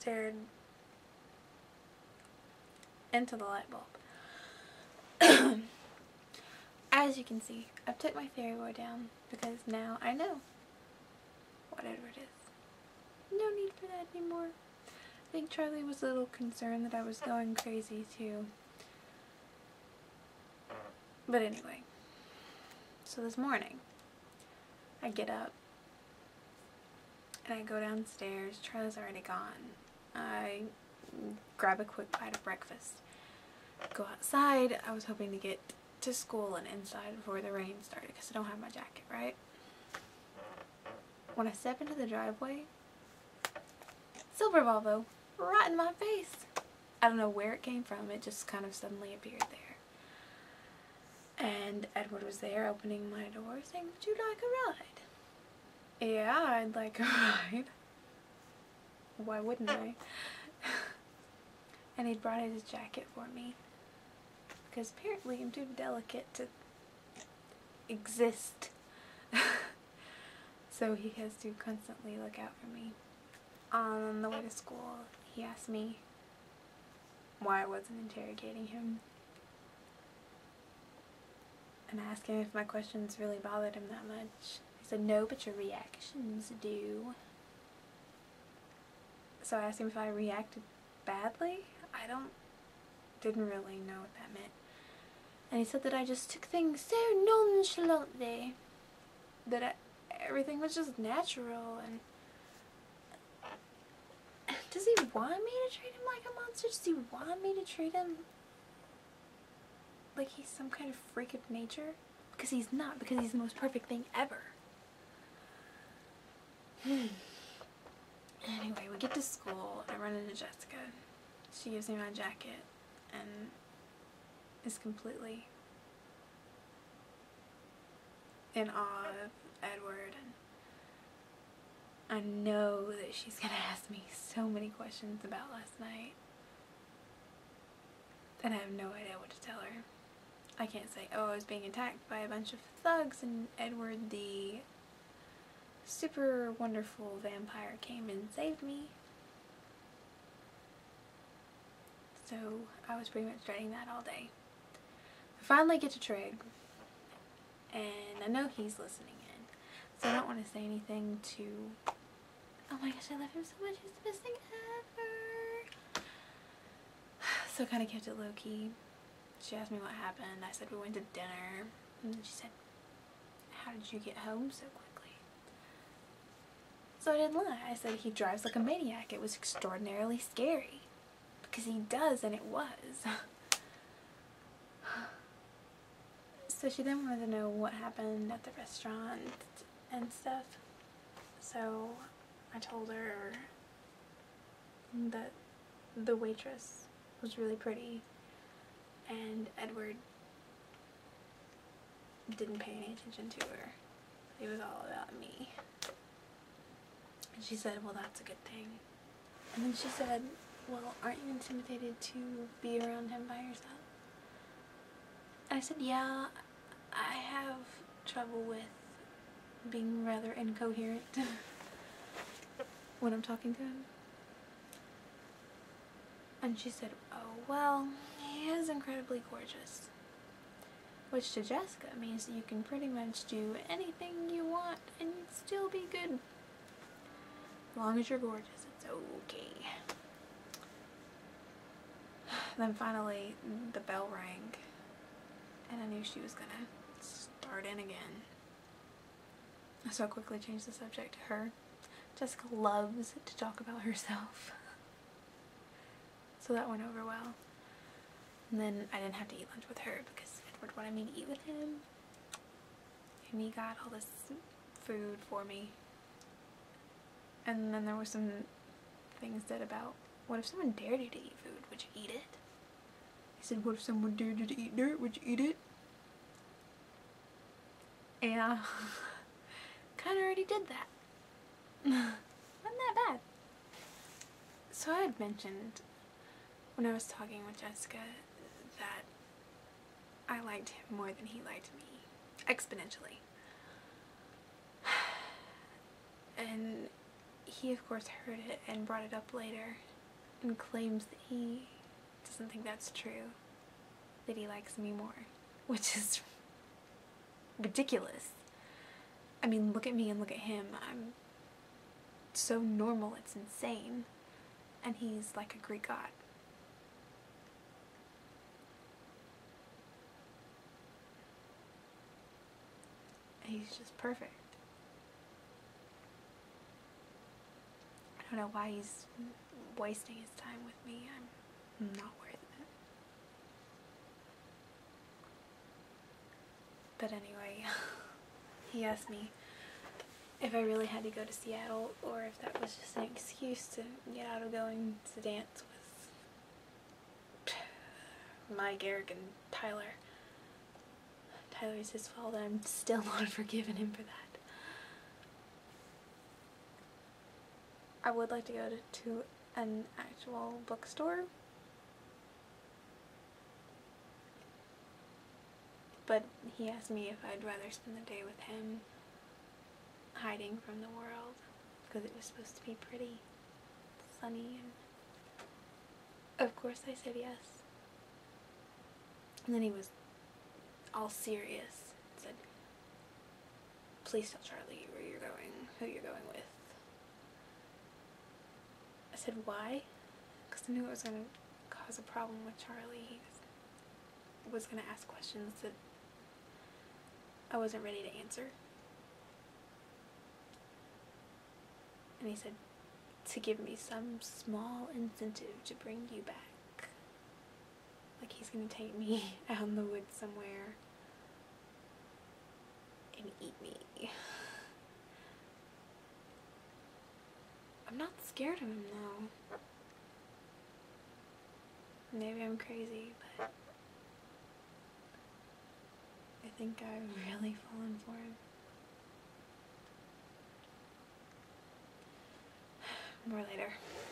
stared into the light bulb. As you can see, I've took my fairy boy down because now I know what Edward is. No need for that anymore. I think Charlie was a little concerned that I was going crazy too. But anyway, so this morning I get up and I go downstairs. Charlie's already gone. I grab a quick bite of breakfast. Go outside. I was hoping to get to school and inside before the rain started because I don't have my jacket, right? When I step into the driveway, Silver Volvo right in my face. I don't know where it came from. It just kind of suddenly appeared there. And Edward was there opening my door saying, "Would you like a ride?" Yeah, I'd like a ride. Why wouldn't I? And he'd brought his jacket for me. Because apparently I'm too delicate to exist. So he has to constantly look out for me. On the way to school, he asked me why I wasn't interrogating him. And I asked him if my questions really bothered him that much. He said, "No, but your reactions do." So I asked him if I reacted badly. Didn't really know what that meant. And he said that I just took things so nonchalantly. That everything was just natural. And does he want me to treat him like a monster? Does he want me to treat him like he's some kind of freak of nature? Because he's not. Because he's the most perfect thing ever. Anyway, we get to school. I run into Jessica. She gives me my jacket and is completely in awe of Edward. And I know that she's gonna ask me so many questions about last night. And I have no idea what to tell her. I can't say, "Oh, I was being attacked by a bunch of thugs and Edward the super wonderful vampire came and saved me." So I was pretty much dreading that all day. I finally get to Trig, and I know he's listening in, so I don't want to say anything to, "Oh my gosh, I love him so much, he's the best thing ever." So I kind of kept it low key. She asked me what happened. I said we went to dinner, and then she said, "How did you get home so quickly?" So I didn't lie. I said he drives like a maniac. It was extraordinarily scary. Because he does, and it was. So she then wanted to know what happened at the restaurant and stuff. So I told her that the waitress was really pretty and Edward didn't pay any attention to her. It was all about me. And she said, "Well, that's a good thing." And then she said, "Well, aren't you intimidated to be around him by yourself?" And I said, "Yeah, I have trouble with being rather incoherent when I'm talking to him." And she said, "Oh, well, he is incredibly gorgeous." Which to Jessica means that you can pretty much do anything you want and you'd still be good. As long as you're gorgeous, it's okay. Then finally, the bell rang, and I knew she was gonna start in again. So I quickly changed the subject to her. Jessica loves to talk about herself. So that went over well. And then I didn't have to eat lunch with her because Edward wanted me to eat with him. And he got all this food for me. And then there were some things said about, what if someone dared you to eat food? Would you eat it? He said, what if someone dared you to eat dirt? Would you eat it? Yeah. Kind of already did that. Wasn't that bad. So I had mentioned when I was talking with Jessica that I liked him more than he liked me. Exponentially. And he of course heard it and brought it up later. and claims that he doesn't think that's true, that he likes me more, which is ridiculous. I mean, look at me and look at him. I'm so normal, it's insane. And he's like a Greek god. He's just perfect. I don't know why he's wasting his time with me. I'm not worth it. But anyway, he asked me if I really had to go to Seattle or if that was just an excuse to get out of going to dance with Mike, Eric, and Tyler. Tyler's his fault, and I'm still not forgiving him for that. I would like to go to an actual bookstore, but he asked me if I'd rather spend the day with him hiding from the world, because it was supposed to be pretty sunny, and of course I said yes. And then he was all serious and said, "Please tell Charlie where you're going, who you're going with." I said, "Why?" Because I knew it was going to cause a problem with Charlie. He was going to ask questions that I wasn't ready to answer. And he said, to give me some small incentive to bring you back. Like he's going to take me out in the woods somewhere and eat me. I'm not scared of him though. Maybe I'm crazy, but I think I've really fallen for him. More later.